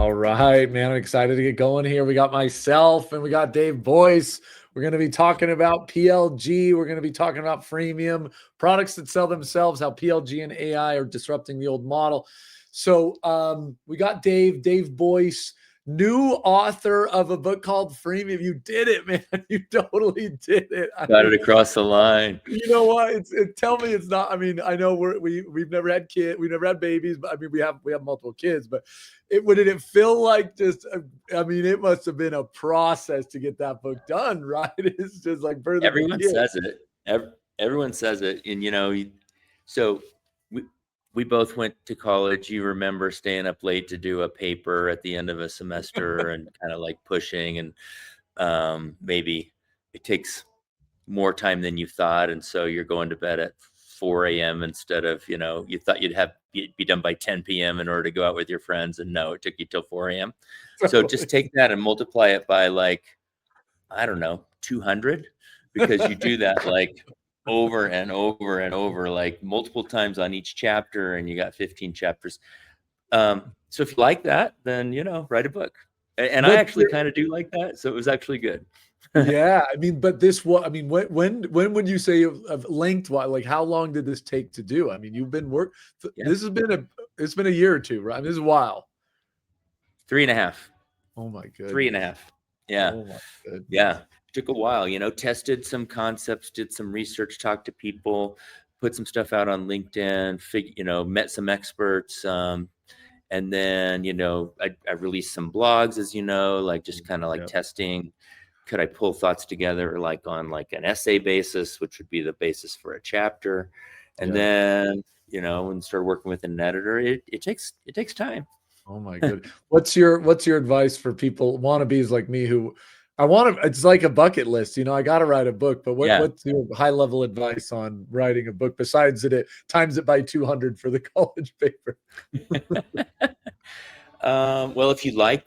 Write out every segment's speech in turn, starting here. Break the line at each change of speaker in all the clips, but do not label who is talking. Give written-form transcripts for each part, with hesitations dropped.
All right, man. I'm excited to get going here. We got myself and we got Dave Boyce. We're going to be talking about PLG. We're going to be talking about freemium products that sell themselves, how PLG and AI are disrupting the old model. So we got Dave Boyce, new author of a book called Freemium. You did it, man. You totally did it.
Got it across the line.
You know what? Tell me it's not. I mean, I know we've never had kids, we've never had babies, but I mean we have multiple kids. But did it feel like just? I mean, it must have been a process to get that book done, right? It's just like birthing
everyone says it. Everyone says it, and so we both went to college. You remember staying up late to do a paper at the end of a semester and kind of like pushing, and maybe it takes more time than you thought, and so you're going to bed at 4 a.m. instead of you thought you'd be done by 10 p.m. in order to go out with your friends, and no, it took you till 4 a.m. So just take that and multiply it by like, I don't know, 200, because you do that like over and over and over, like multiple times on each chapter, and you got 15 chapters. So if you like that, then write a book. And I actually kind of do like that, so it was actually good.
Yeah, I mean, but when would you say of length? Like, how long did this take to do? I mean, you've been
Yeah.
This has been it's been a year or two, right? I mean, this is a while.
3.5.
Oh my goodness.
3.5. Yeah.
Oh my goodness.
Yeah. Took a while, tested some concepts, did some research, talked to people, put some stuff out on LinkedIn, met some experts. And then, I released some blogs, as like just kind of like testing. Could I pull thoughts together like on like an essay basis, which would be the basis for a chapter? And then, and start working with an editor. It takes time.
Oh my goodness. What's your advice for people, wannabes like me, who it's like a bucket list, I got to write a book, but what's your high level advice on writing a book besides that it times it by 200 for the college paper?
Well, if you like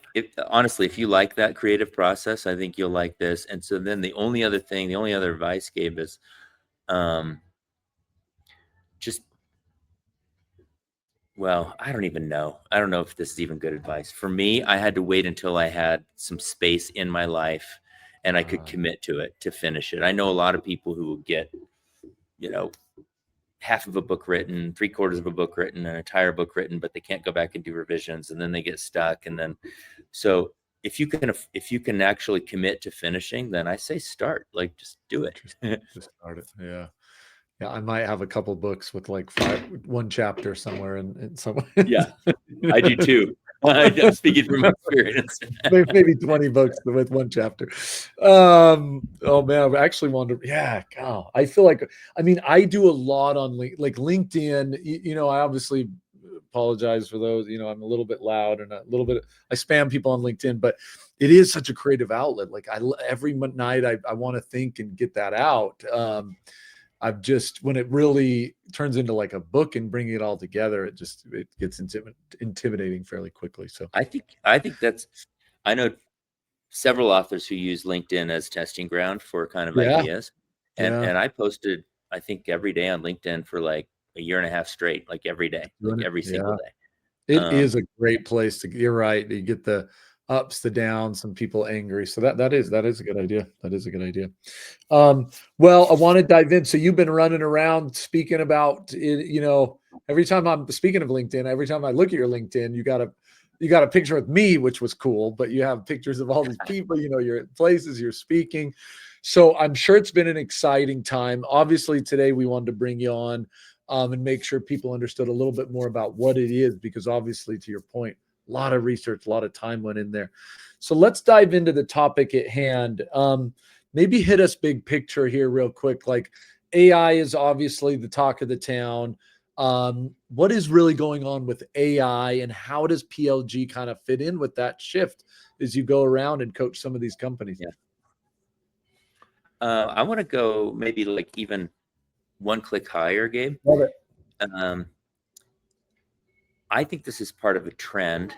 that creative process, I think you'll like this. And so then the only other advice, Gabe, is I don't even know. I don't know if this is even good advice. For me, I had to wait until I had some space in my life and I could commit to it, to finish it. I know a lot of people who will get, half of a book written, 3/4 of a book written, an entire book written, but they can't go back and do revisions, and then they get stuck. And then, so if you can actually commit to finishing, then I say start. Like, just do it.
Just start it. Yeah. Yeah, I might have a couple books with like one chapter somewhere in somewhere.
Yeah, I do too. I'm speaking from experience.
Maybe 20 books with one chapter. Oh man, I actually wonder. Yeah, God, I feel like, I mean, I do a lot on LinkedIn. I obviously apologize for those. I'm a little bit loud and a little bit. I spam people on LinkedIn, but it is such a creative outlet. Like every night I want to think and get that out. When it really turns into like a book and bringing it all together, it gets intimidating fairly quickly. So
I think I know several authors who use LinkedIn as testing ground for kind of ideas. And I posted, I think, every day on LinkedIn for like a year and a half straight, like every day, like every single day.
It is a great place you're right. You get the ups, the downs, some people angry. So that is a good idea. That is a good idea. Well, I want to dive in. So you've been running around speaking about it, every time I'm speaking of LinkedIn, every time I look at your LinkedIn, you got a picture with me, which was cool, but you have pictures of all these people, you're at places, you're speaking. So I'm sure it's been an exciting time. Obviously today we wanted to bring you on and make sure people understood a little bit more about what it is, because obviously, to your point, a lot of research, a lot of time went in there. So let's dive into the topic at hand. Maybe hit us big picture here real quick. Like, AI is obviously the talk of the town. What is really going on with AI, and how does PLG kind of fit in with that shift as you go around and coach some of these companies?
Yeah. I want to go maybe like even one click higher, Gabe.
Love it.
I think this is part of a trend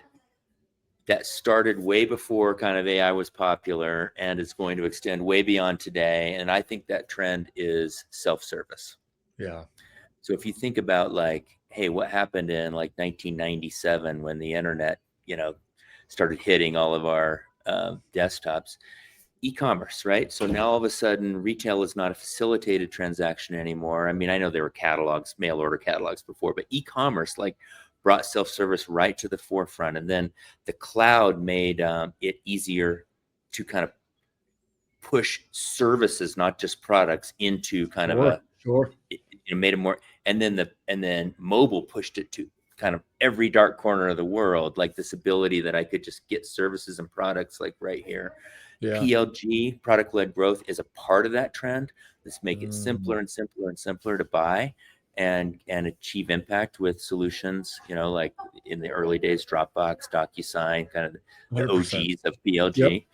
that started way before kind of AI was popular and is going to extend way beyond today. And I think that trend is self-service.
Yeah.
So if you think about like, hey, what happened in like 1997 when the internet, started hitting all of our desktops. E-commerce, right? So now all of a sudden retail is not a facilitated transaction anymore. I mean, I know there were catalogs, mail order catalogs before, but e-commerce like brought self-service right to the forefront. And then the cloud made it easier to kind of push services, not just products, into kind of a,
Sure.
it made it more, and then mobile pushed it to kind of every dark corner of the world, like this ability that I could just get services and products like right here.
Yeah.
PLG, product led growth, is a part of that trend. Let's make it
Mm,
simpler and simpler and simpler to buy and achieve impact with solutions, like in the early days, Dropbox, DocuSign, kind of the
100%.
OGs of
Yep.
PLG.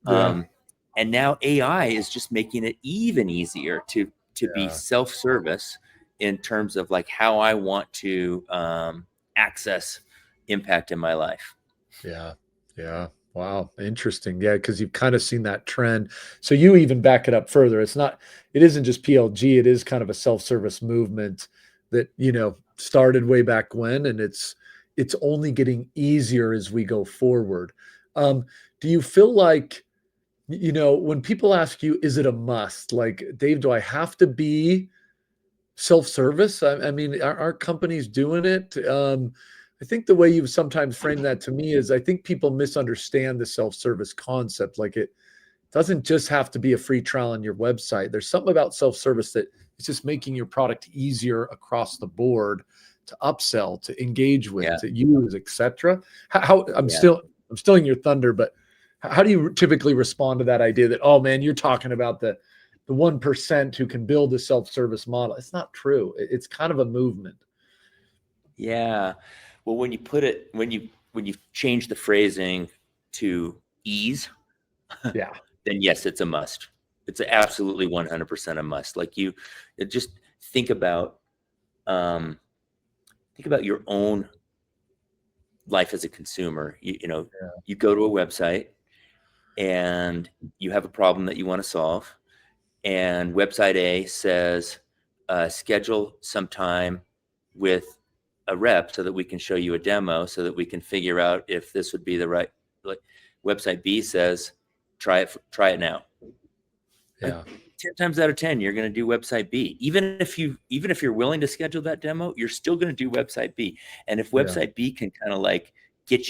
Yeah.
And now AI is just making it even easier to be
Yeah.
self-service in terms of like how I want to access impact in my life.
Yeah. Yeah. Wow. Interesting. Yeah. Because you've kind of seen that trend. So you even back it up further. It isn't just PLG. It is kind of a self-service movement that, started way back when, and it's only getting easier as we go forward. Do you feel like, when people ask you, is it a must? Like, Dave, do I have to be self-service? I mean, are companies doing it? I think the way you've sometimes framed that to me is I think people misunderstand the self-service concept. Like, it doesn't just have to be a free trial on your website. There's something about self-service that it's just making your product easier across the board to upsell, to engage with,
Yeah.
to use, etc. How I'm
Yeah.
stealing your thunder, but how do you typically respond to that idea that, oh man, you're talking about the 1% who can build a self-service model? It's not true. It's kind of a movement.
Yeah. Well, when you change the phrasing to ease,
Yeah.
then yes, it's a must. It's absolutely 100% a must. Like just think about your own life as a consumer.
Yeah.
You go to a website and you have a problem that you want to solve, and website A says, schedule some time with a rep so that we can show you a demo, so that we can figure out if this would be the right. Like, website B says, try it now.
Yeah.
10 times out of 10, you're going to do website B. Even if you're willing to schedule that demo, you're still going to do website B. And if website B can kind of like get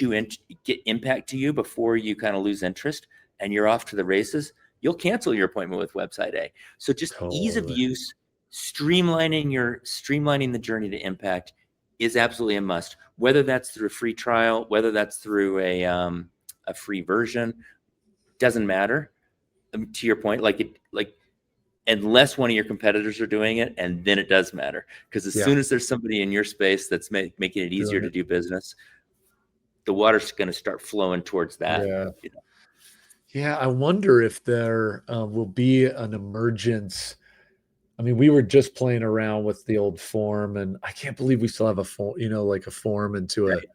impact to you before you kind of lose interest and you're off to the races, you'll cancel your appointment with website A. So just ease of
Totally.
use, streamlining the journey to impact is absolutely a must. Whether that's through a free trial, whether that's through a free version, doesn't matter. To your point, unless one of your competitors are doing it, and then it does matter, because as soon as there's somebody in your space that's making it easier to do business, the water's going to start flowing towards that.
Yeah. Yeah, I wonder if there will be an emergence. I mean, we were just playing around with the old form, and I can't believe we still have a form, like a form into
Right.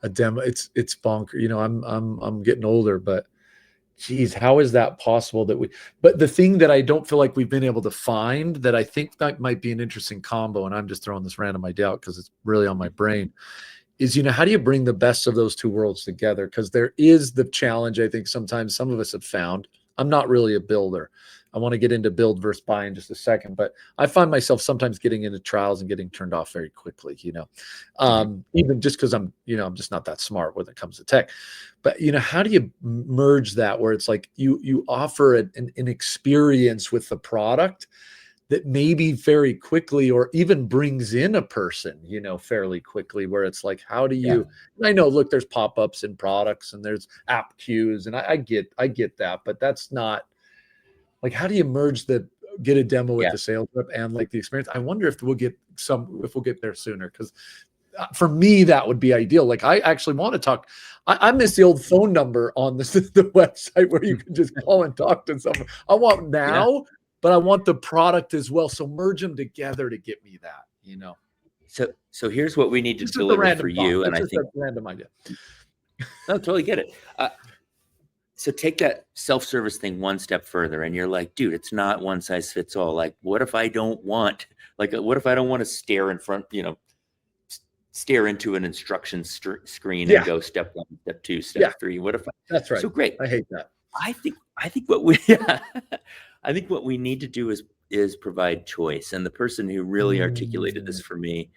a demo. It's bonker. I'm getting older, but geez, how is that possible that but the thing that I don't feel like we've been able to find that I think that might be an interesting combo, and I'm just throwing this random idea out because it's really on my brain, is, how do you bring the best of those two worlds together? Because there is the challenge, I think sometimes some of us have found. I'm not really a builder. I want to get into build versus buy in just a second, but I find myself sometimes getting into trials and getting turned off very quickly, even just because I'm just not that smart when it comes to tech. But, how do you merge that where it's like you offer an experience with the product that maybe very quickly, or even brings in a person, fairly quickly, where it's like, how do you, and I know, look, there's pop-ups in products and there's app queues, and I get that, but that's not like, how do you merge get a demo with the sales rep and like the experience? I wonder if we'll get there sooner. Cause for me, that would be ideal. Like, I actually want to talk. I miss the old phone number on the website where you can just call and talk to someone. I want now, but I want the product as well. So merge them together to get me that,
So here's what we need to
It's just a
deliver for
random thought.
you. And
It's
I
just
think,
a random idea.
no, totally get it. So take that self-service thing one step further, and you're like, dude, it's not one size fits all. Like, what if I don't want to stare in front, stare into an instruction screen and
Yeah.
go step 1, step 2,
Yeah.
step 3. What if
That's right.
so great.
I hate that.
I think what we yeah, I think what we need to do is provide choice. And the person who really articulated
Mm,
this for me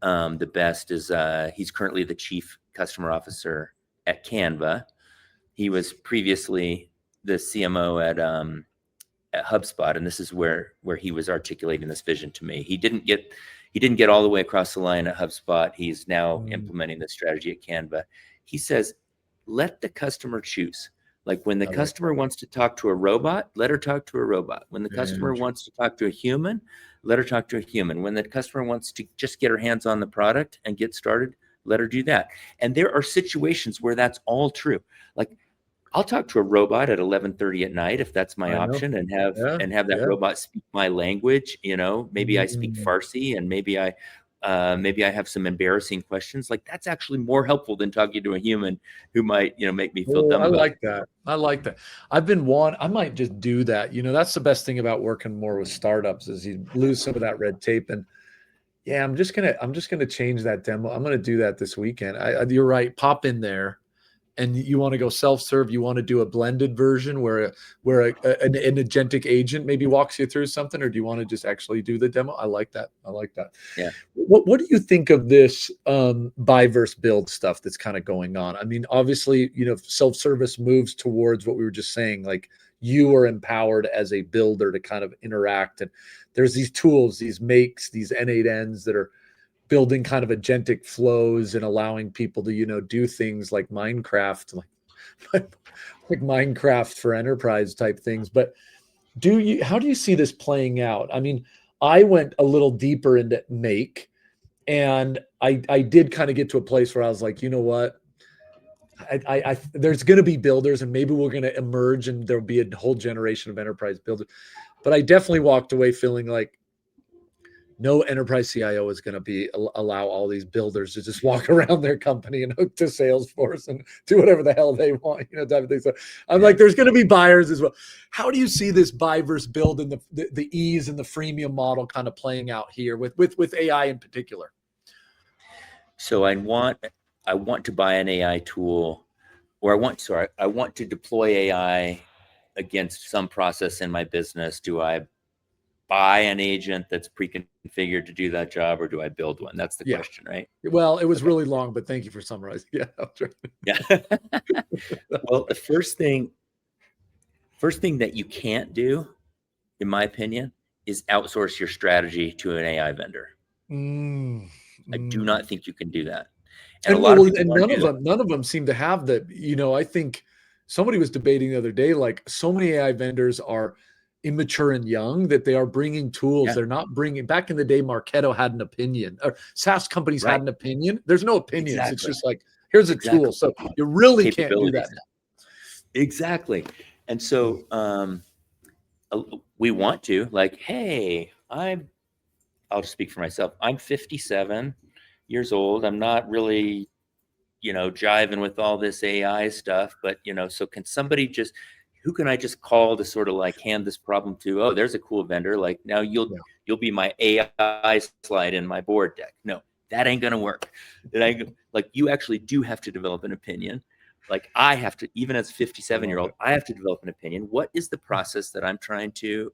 the best is he's currently the chief customer officer at Canva. He was previously the CMO at HubSpot, and this is where he was articulating this vision to me. He didn't get all the way across the line at HubSpot. He's now
mm,
implementing the strategy at Canva. He says, let the customer choose. Like when the
I like
customer wants to talk to a robot, let her talk to a robot. When the
that.
customer wants to talk to a human, let her talk to a human. When the customer wants to just get her hands on the product and get started, let her do that. And there are situations where that's all true. Like I'll talk to a robot at 11:30 at night if that's my
I know.
option, and
Yeah.
have that
Yeah.
robot speak my language. Maybe I speak
Mm.
Farsi, and maybe I have some embarrassing questions. Like that's actually more helpful than talking to a human who might make me feel
Oh,
dumb
I
about.
like that. I like that. I might just do that. That's the best thing about working more with startups is you lose some of that red tape. And yeah, I'm just gonna change that demo. I'm gonna do that this weekend. You're right. Pop in there, and you want to go self-serve. You want to do a blended version where an agentic agent maybe walks you through something, or do you want to just actually do the demo? I like that. I like that.
Yeah.
What do you think of this buy versus build stuff that's kind of going on? I mean, obviously, self-service moves towards what we were just saying, like you are empowered as a builder to kind of interact. And there's these tools, these makes, these N8Ns that are building kind of agentic flows and allowing people to, do things like Minecraft, like Minecraft for enterprise type things. But how do you see this playing out? I mean, I went a little deeper into make, and I did kind of get to a place where I was like, you know what? There's going to be builders, and maybe we're going to emerge, and there'll be a whole generation of enterprise builders. But I definitely walked away feeling like no enterprise CIO is going to allow all these builders to just walk around their company and hook to Salesforce and do whatever the hell they want, type of thing. So I'm
Yeah.
like, there's going to be buyers as well. How do you see this buy versus build and the ease and the freemium model kind of playing out here with AI in particular?
So I want to buy an AI tool, or I want to deploy AI against some process in my business. Do I buy an agent that's pre-configured to do that job, or do I build one? That's the
Yeah.
question, right?
Well, it was
Okay.
really long, but thank you for summarizing. Yeah.
Yeah. Well, the first thing that you can't do, in my opinion, is outsource your strategy to an AI vendor.
Mm,
I do
mm.
not think you can do that. And a
And
lot of
well,
people
and
want to do that.
none of them seem to have that. I think somebody was debating the other day, like so many AI vendors are immature and young that they are bringing tools.
Yeah,
They're not bringing. Back in the day, Marketo had an opinion, or SaaS companies had
right.
an opinion. There's no opinions. It's
Exactly.
just like here's a tool.
Exactly.
So you really can't do that
Capabilities. Exactly. And
now.
so we want to like, hey, I'll just speak for myself. I'm 57 years old. I'm not really, jiving with all this AI stuff, but so can somebody who can I just call to sort of like hand this problem to? Oh, there's a cool vendor. Like now
Yeah.
you'll be my AI slide in my board deck. No, that ain't gonna work. Like you actually do have to develop an opinion. Like I have to, even as a
I
57-year
love
old,
it.
I have to develop an opinion. What is the process that I'm trying to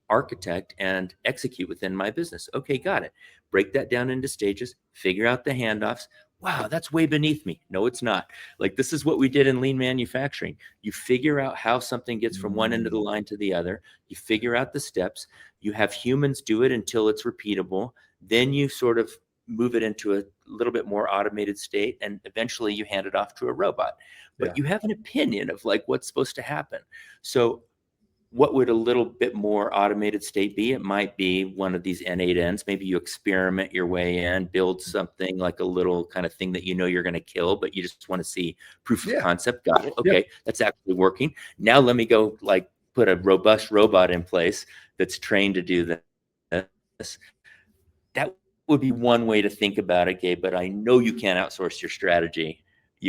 architect and execute within my business? Okay, got it. Break that down into stages, figure out the handoffs. Wow, that's way beneath me. No, it's not. Like this is what we did in lean manufacturing. You figure out how something gets from one end of the
Mm,
line to the other. You figure out the steps. You have humans do it until it's repeatable. Then you sort of move it into a little bit more automated state, and eventually you hand it off to a robot. But
yeah.
you have an opinion of like what's supposed to happen. So what would a little bit more automated state be? It might be one of these N8Ns. Maybe you experiment your way in, build something like a little kind of thing that you're going to kill, but you just want to see proof of
Yeah.
concept. Got it.
Yeah.
Okay, that's actually working. Now let me go like put a robust robot in place that's trained to do this. That would be one way to think about it, Gabe. But I know you can't outsource your strategy.
Yeah.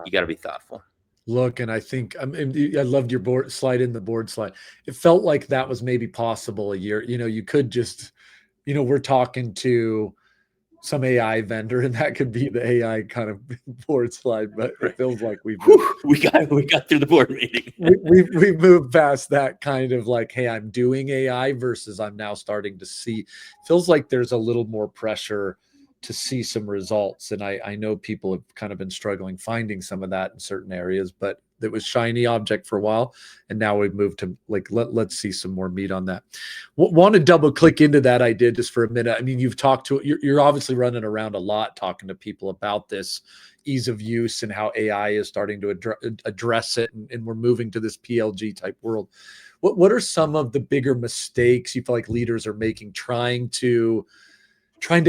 You got to be thoughtful.
Look, and I think I loved your board slide in the board slide. It felt like that was maybe possible a year. You could just, we're talking to some AI vendor, and that could be the AI kind of board slide. But it feels like we've
Whew, we got through the board meeting.
we've moved past that kind of like, hey, I'm doing AI versus I'm now starting to see. Feels like there's a little more pressure to see some results, and I know people have kind of been struggling finding some of that in certain areas, but it was shiny object for a while, and now we've moved to like let's see some more meat on that. Want to double click into that idea just for a minute. I mean, you've talked to you're obviously running around a lot talking to people about this ease of use and how AI is starting to address it, and we're moving to this PLG type world. What are some of the bigger mistakes you feel like leaders are making trying to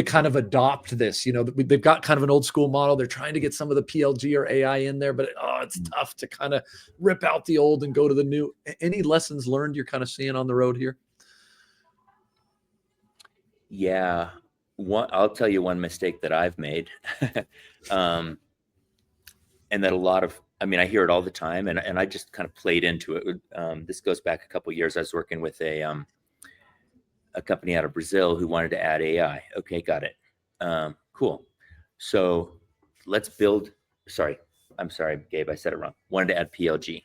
kind of adopt this? You know, they've got kind of an old school model. They're trying to get some of the PLG or AI in there, but it's tough to kind of rip out the old and go to the new. Any lessons learned you're kind of seeing on the road here?
Yeah. I'll tell you one mistake that I've made. And that I mean, I hear it all the time, and I just kind of played into it. This goes back a couple of years. I was working with a company out of Brazil who wanted to add AI. Okay, got it. Cool. So let's build. Sorry, I'm sorry, Gabe. I said it wrong. Wanted to add PLG.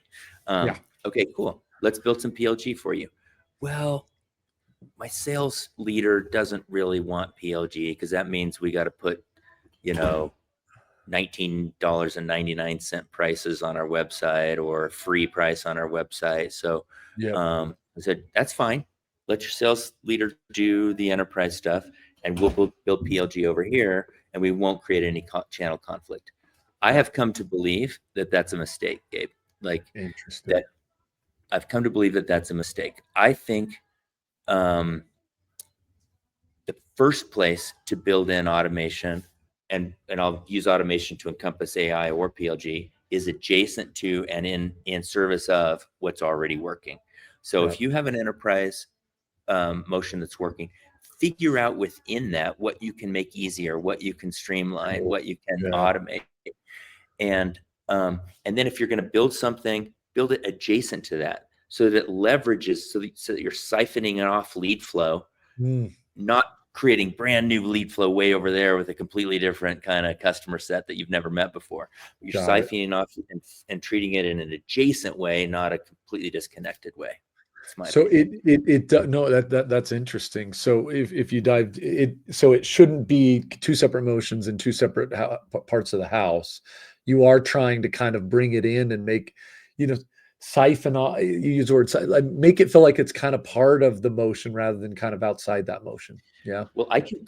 Yeah.
Okay, cool. Let's build some PLG for you. Well, my sales leader doesn't really want PLG because that means we got to put, you know, $19.99 prices on our website or a free price on our website. So
Yeah.
I said, that's fine. Let your sales leader do the enterprise stuff, and we'll build PLG over here, and we won't create any channel conflict. I have come to believe that that's a mistake, Gabe. Like
Interesting.
that, I've come to believe that that's a mistake. I think the first place to build in automation, and I'll use automation to encompass AI or PLG, is adjacent to and in service of what's already working. So if you have an enterprise motion that's working, figure out within that what you can make easier, what you can streamline, what you can automate, and then if you're going to build something, build it adjacent to that so that it leverages, so that you're siphoning off lead flow, not creating brand new lead flow way over there with a completely different kind of customer set that you've never met before. You're siphoning off and treating it in an adjacent way, not a completely disconnected way.
So no, that's interesting. So if you dive it, so it shouldn't be two separate motions in two separate parts of the house. You are trying to kind of bring it in and make, siphon off, you use the word, like, make it feel like it's kind of part of the motion rather than kind of outside that motion. Yeah.
Well, I can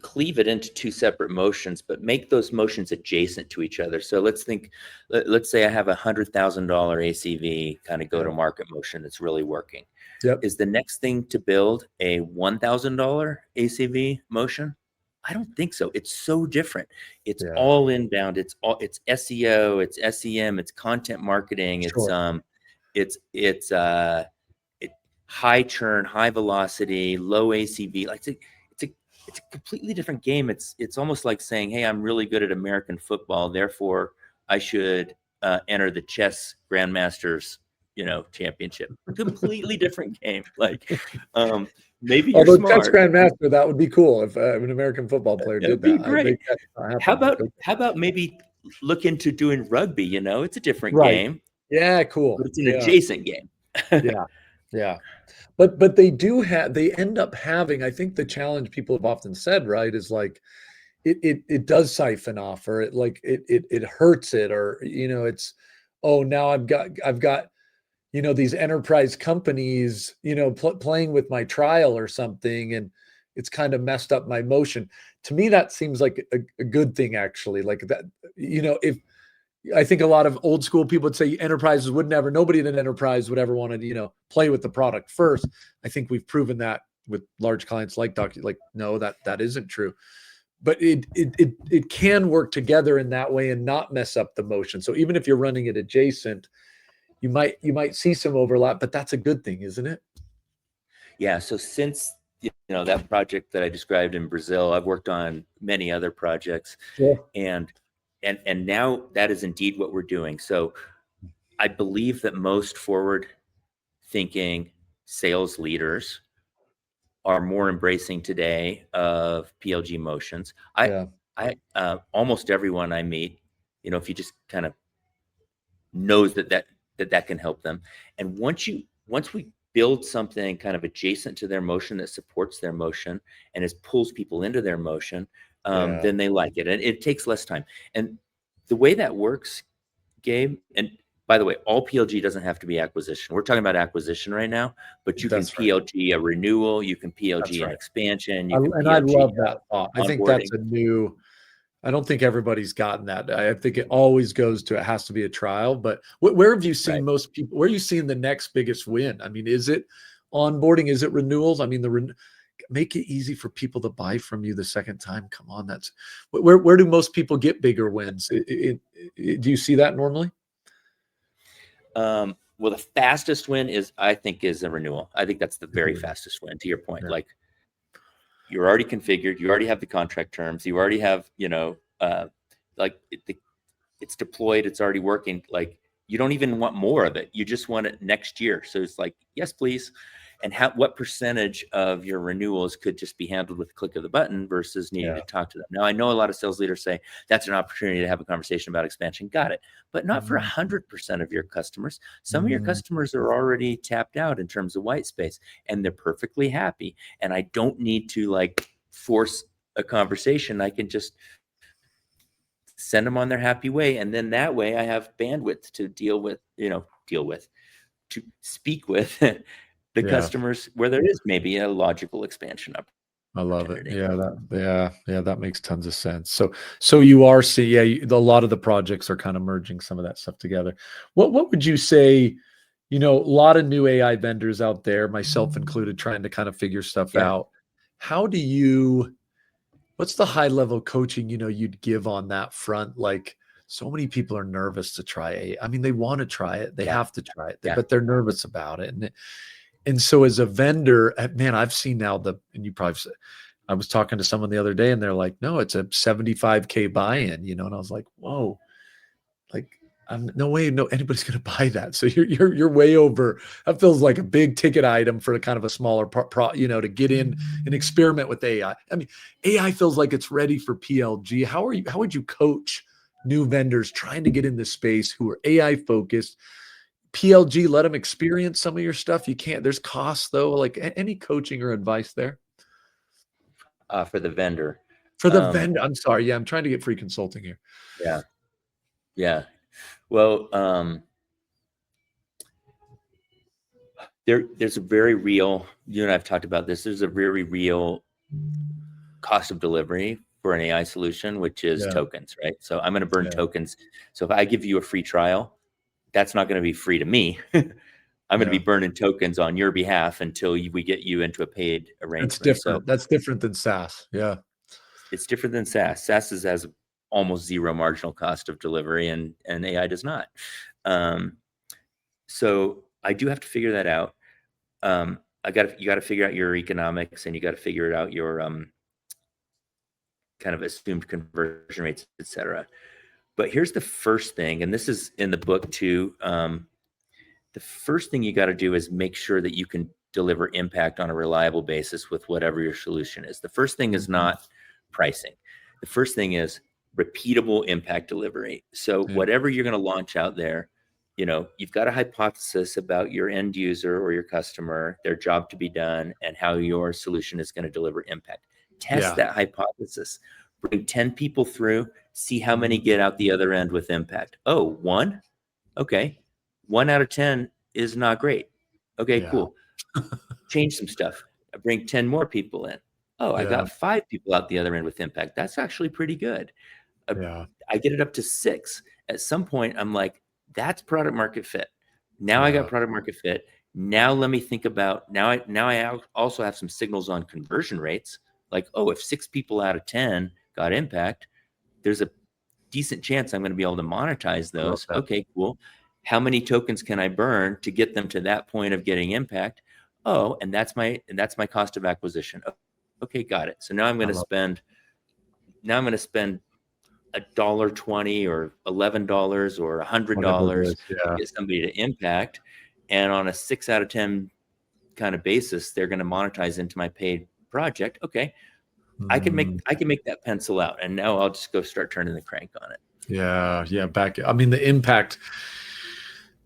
cleave it into two separate motions, but make those motions adjacent to each other. So let's say I have $100,000 ACV kind of go to market motion that's really working.
Yep.
Is the next thing to build a $1,000 ACV motion? I don't think so. It's so different. It's all inbound. It's SEO, it's SEM, it's content marketing. It's high churn, high velocity, low ACV. Like it's a completely different game. It's almost like saying, hey, I'm really good at American football, therefore I should enter the chess grandmasters, championship. Completely different game. Like maybe you're smart.
Chess grandmaster, that would be cool if an American football player did that.
Great. How about maybe look into doing rugby? It's a different game.
Yeah, cool.
But it's an adjacent game.
Yeah. But they end up having, I think the challenge people have often said, right, is like it does siphon off, or it hurts it, or it's, oh, now I've got these enterprise companies playing with my trial or something, and it's kind of messed up my motion. To me, that seems like a good thing, actually. Like that, if I think a lot of old school people would say enterprises would never, nobody in an enterprise would ever want to, play with the product first. I think we've proven that with large clients like no, that isn't true. But it can work together in that way and not mess up the motion. So even if you're running it adjacent, you might see some overlap, but that's a good thing, isn't it?
Yeah. So since that project that I described in Brazil, I've worked on many other projects.
Sure.
And now that is indeed what we're doing. So I believe that most forward thinking sales leaders are more embracing today of PLG motions.
Yeah.
Almost everyone I meet, if you just kind of knows that can help them. And once we build something kind of adjacent to their motion that supports their motion and pulls people into their motion,
Yeah.
then they like it, and it takes less time. And the way that works, Gabe, and by the way, all PLG doesn't have to be acquisition. We're talking about acquisition right now, but you can
That's right.
PLG a renewal, you can
That's
PLG an
right.
expansion, you can
And I
PLG
love that thought. I think that's
onboarding.
a new I don't think everybody's gotten that. I think it always goes to it has to be a trial. But where have you seen
Right.
most people? Where are you seeing the next biggest win? I mean, is it onboarding? Is it renewals? I mean, make it easy for people to buy from you the second time. Come on, that's where do most people get bigger wins? Do you see that normally?
Well, the fastest win I think, is a renewal. I think that's the
Is it
very
renewal?
fastest win. To your point,
Yeah.
like you're already configured, you already have the contract terms, you already have, like it's deployed, it's already working. Like you don't even want more of it. You just want it next year. So it's like, yes, please. And what percentage of your renewals could just be handled with a click of the button versus needing
Yeah.
to talk to them? Now, I know a lot of sales leaders say that's an opportunity to have a conversation about expansion. Got it. But not for
Mm,
100% of your customers. Some of your
mm,
customers are already tapped out in terms of white space, and they're perfectly happy. And I don't need to like force a conversation. I can just send them on their happy way. And then that way I have bandwidth to to speak with the
yeah.
customers where there is maybe a logical expansion
I love it.
opportunity.
Yeah, that makes tons of sense. So you are seeing, yeah, a lot of the projects are kind of merging some of that stuff together. What would you say? A lot of new AI vendors out there, myself included, trying to kind of figure stuff
Yeah.
out. How what's the high level coaching, you'd give on that front? Like so many people are nervous to try AI. I mean, they want to try it, they
Yeah.
have to try it,
Yeah.
but they're nervous about it. And so as a vendor, man, I've seen now and you probably, I was talking to someone the other day and they're like, no, it's a 75K buy-in, and I was like, whoa, like no way, no, anybody's going to buy that. So you're way over. That feels like a big ticket item for a kind of a smaller to get in and experiment with AI. I mean, AI feels like it's ready for PLG. How would you coach new vendors trying to get in this space who are AI focused? PLG, let them experience some of your stuff. You can't, there's costs though. Like any coaching or advice there
For the vendor.
for the
Um,
vendor? I'm sorry. Yeah, I'm trying to get free consulting here.
yeah. Yeah. Well, there's a very real, you and I've talked about this. There's a very real cost of delivery for an AI solution, which is
Yeah,
tokens, right? So I'm going to burn
yeah,
tokens. So if I give you a free trial, that's not going to be free to me. I'm going to be
yeah.
burning tokens on your behalf until we get you into a paid
That's
arrangement. So
different. That's different than SaaS. Yeah,
it's different than SaaS. SaaS has almost zero marginal cost of delivery, and AI does not. Um, so I do have to figure that out. You got to figure out your economics, and you got to figure out your kind of assumed conversion rates, et cetera. But here's the first thing, and this is in the book too. The first thing you got to do is make sure that you can deliver impact on a reliable basis with whatever your solution is. The first thing is
mhm,
not pricing. The first thing is repeatable impact delivery. So
yeah,
whatever you're going to launch out there, you've got a hypothesis about your end user or your customer, their job to be done, and how your solution is going to deliver impact. Test
yeah,
that hypothesis. Bring 10 people through, see how many
mhm,
get out the other end with impact. Oh, one? Okay. 1 out of 10 is not great. Okay,
yeah,
cool. Change some stuff. I bring 10 more people in. Oh, I
yeah,
got 5 people out the other end with impact. That's actually pretty good. Uh,
yeah,
I get it up to 6. At some point, I'm like, that's product market fit. Now I got
yeah.
product market fit. Now let me think about now I also have some signals on conversion rates. Like, oh, if 6 people out of 10 got impact, there's a decent chance I'm going to be able to monetize
I love
those.
that.
Okay, cool. How many tokens can I burn to get them to that point of getting impact? Oh, and that's my cost of acquisition. Okay, got it. So
I love
now I'm going to spend $1.20 or $11 or
whatever it
$100
is.
to
Yeah,
get somebody to impact. And on a 6 out of 10 kind of basis, they're going to monetize into my paid project. Okay, I can
Mm,
make that pencil out, and now I'll just go start turning the crank on it.
yeah, yeah. I mean, the impact.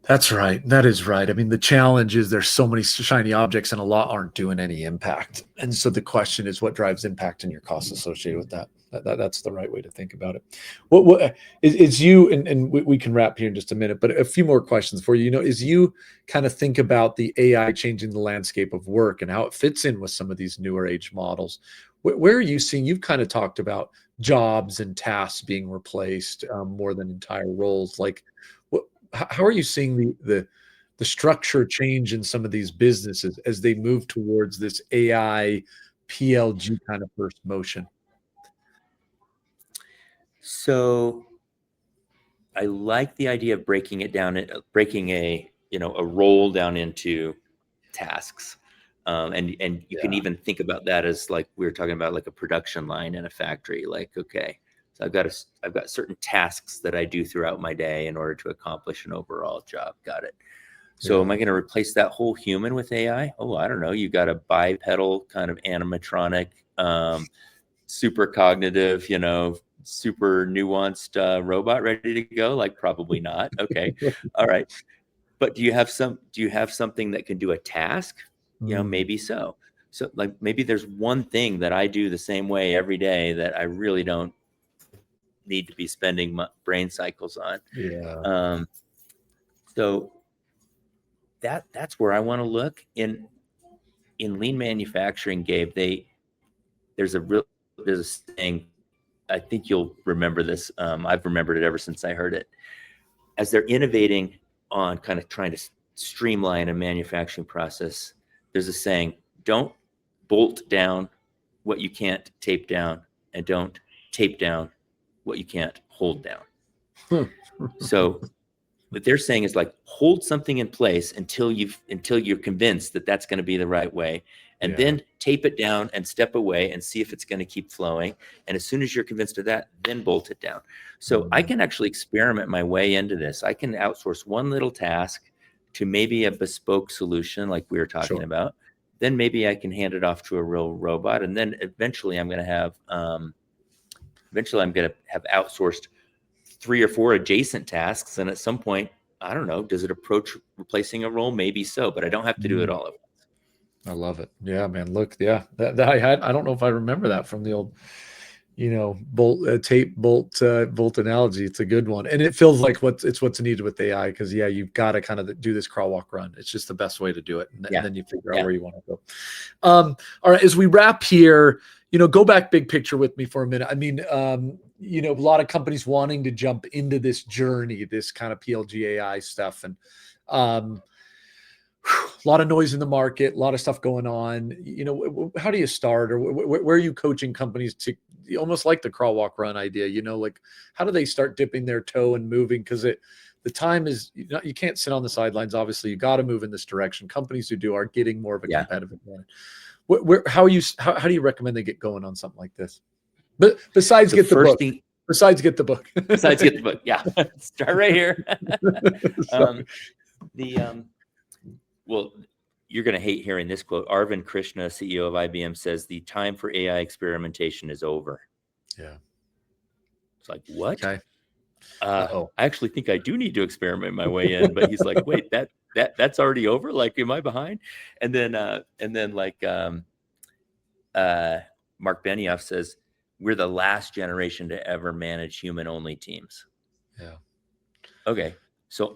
That's right. That is right. I mean, the challenge is there's so many shiny objects and a lot aren't doing any impact. And so the question is what drives impact and your costs associated with that. That's the right way to think about it. What is you, and we can wrap here in just a minute, but a few more questions for you. As you kind of think about the AI changing the landscape of work and how it fits in with some of these newer age models, where are you seeing, you've kind of talked about jobs and tasks being replaced more than entire roles. Like, what, how are you seeing the structure change in some of these businesses as they move towards this AI PLG kind of first motion?
So I like the idea of breaking it down, breaking a role down into tasks, and you can
Yeah,
even think about that as, like we were talking about, like a production line in a factory. Like, okay, so I've got certain tasks that I do throughout my day in order to accomplish an overall job. Got it. So am
yeah.
I going to replace that whole human with AI? Oh, I don't know. You got a bipedal kind of animatronic, super cognitive, super nuanced robot ready to go? Like, probably not. Okay. All right. But do you have something that can do a task?
Mm,
Maybe so. So, like, maybe there's one thing that I do the same way every day that I really don't need to be spending my brain cycles on.
yeah.
Um, so that's where I want to look in lean manufacturing, Gabe. There's a real there's a saying. I think you'll remember this. I've remembered it ever since I heard it. As they're innovating on kind of trying to streamline a manufacturing process, there's a saying: don't bolt down what you can't tape down, and don't tape down what you can't hold down. So what they're saying is, like, hold something in place until you're convinced that that's going to be the right way, and
Yeah.
then tape it down and step away and see if it's going to keep flowing. And as soon as you're convinced of that, then bolt it down. So I
Mm,
can actually experiment my way into this. I can outsource one little task to maybe a bespoke solution like we were talking
sure.
about. Then maybe I can hand it off to a real robot, and then eventually I'm going to have outsourced 3 or 4 adjacent tasks. And at some point, I don't know, does it approach replacing a role? Maybe so, but I don't have to do it
Mm,
all at once.
I love it. Yeah, man. Look, yeah, that I don't know if I remember that from the old, bolt tape bolt analogy. It's a good one, and it feels like what's needed with AI because yeah, you've got to kind of do this crawl, walk, run. It's just the best way to do it, and
Yeah.
then you figure out
Yeah.
where you want to go. All right, as we wrap here, go back big picture with me for a minute. I mean, a lot of companies wanting to jump into this journey, this kind of PLG AI stuff, and um, a lot of noise in the market, a lot of stuff going on. How do you start, or where are you coaching companies to almost like the crawl, walk, run idea? Like how do they start dipping their toe and moving? Because the time is you can't sit on the sidelines. Obviously, you got to move in this direction. Companies who do are getting more of a
Yeah.
competitive advantage. How do you recommend they get going on something like this? But besides
So
get the
first
book,
thing,
besides get the book.
besides get the book, yeah, start right here.
Sorry.
The Well, you're going to hate hearing this quote. Arvind Krishna, CEO of IBM, says the time for AI experimentation is over.
Yeah.
It's like, what?
Okay. Uh-oh.
I actually think I do need to experiment my way in. But he's like, wait, that's already over. Like, am I behind? And then like Mark Benioff says, we're the last generation to ever manage human only teams.
Yeah.
Okay. So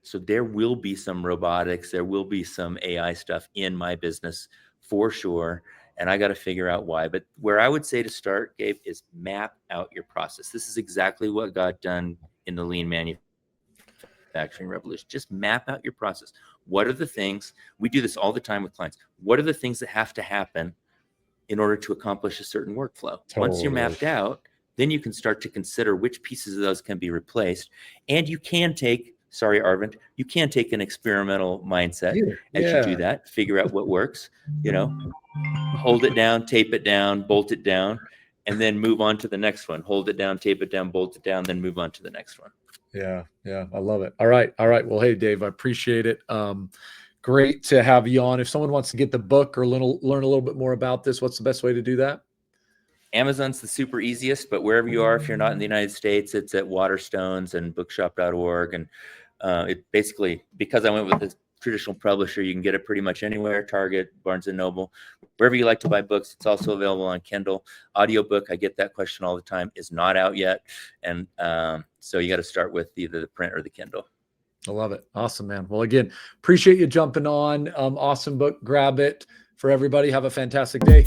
so there will be some robotics, there will be some AI stuff in my business for sure. And I got to figure out why. But where I would say to start, Gabe, is map out your process. This is exactly what got done in the lean manufacturing revolution. Just map out your process. What are the things? We do this all the time with clients. What are the things that have to happen in order to accomplish a certain workflow? Once you're
Totally.
mapped out, then you can start to consider which pieces of those can be replaced. And you can take, sorry, Arvind, you can take an experimental mindset
Here.
as you do
Yeah.
that, figure out what works, hold it down, tape it down, bolt it down, and then move on to the next one. Hold it down, tape it down, bolt it down, then move on to the next one.
Yeah. Yeah. I love it. All right. All right. Well, hey, Dave, I appreciate it. Great to have you on. If someone wants to get the book or learn a little bit more about this, what's the best way to do that?
Amazon's the super easiest, but wherever you are, if you're not in the United States, it's at Waterstones and bookshop.org. And it basically, because I went with a traditional publisher, you can get it pretty much anywhere, Target, Barnes & Noble, wherever you like to buy books. It's also available on Kindle. Audiobook, I get that question all the time, is not out yet. And so you got to start with either the print or the Kindle.
I love it. Awesome, man. Well, again, appreciate you jumping on. Awesome book. Grab it for everybody. Have a fantastic day.